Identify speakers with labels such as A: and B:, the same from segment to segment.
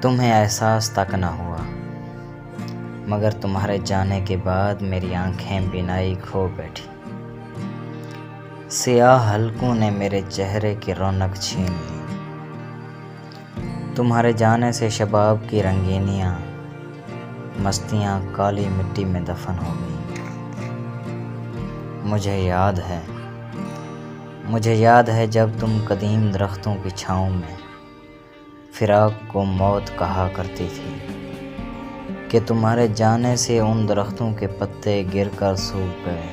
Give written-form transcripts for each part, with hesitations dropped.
A: تمہیں احساس تک نہ ہوا، مگر تمہارے جانے کے بعد میری آنکھیں بینائی کھو بیٹھی۔ سیاہ حلقوں نے میرے چہرے کی رونق چھین لی۔ تمہارے جانے سے شباب کی رنگینیاں، مستیاں کالی مٹی میں دفن ہو گئیں۔ مجھے یاد ہے جب تم قدیم درختوں کی چھاؤں میں فراق کو موت کہا کرتی تھی، کہ تمہارے جانے سے ان درختوں کے پتے گر کر سوکھ گئے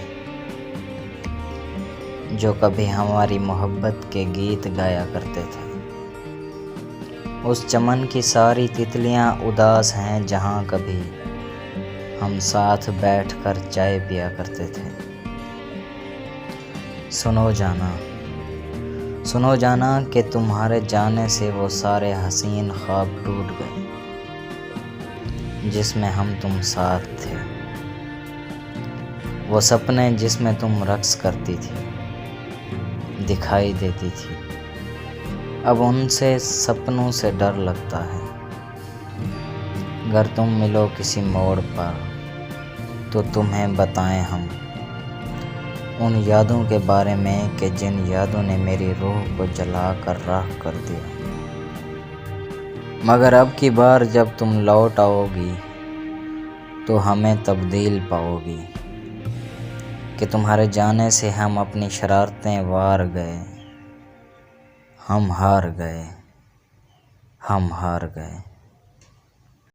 A: جو کبھی ہماری محبت کے گیت گایا کرتے تھے۔ اس چمن کی ساری تتلیاں اداس ہیں جہاں کبھی ہم ساتھ بیٹھ کر چائے پیا کرتے تھے۔ سنو جانا کہ تمہارے جانے سے وہ سارے حسین خواب ٹوٹ گئے جس میں ہم تم ساتھ تھے، وہ سپنے جس میں تم رقص کرتی تھی، دکھائی دیتی تھی۔ اب ان سے سپنوں سے ڈر لگتا ہے۔ گر تم ملو کسی موڑ پر تو تمہیں بتائیں ہم ان یادوں کے بارے میں کہ جن یادوں نے میری روح کو جلا کر راکھ کر دیا۔ مگر اب کی بار جب تم لوٹ آؤ گی تو ہمیں تبدیل پاؤ گی، کہ تمہارے جانے سے ہم اپنی شرارتیں وار گئے، ہم ہار گئے۔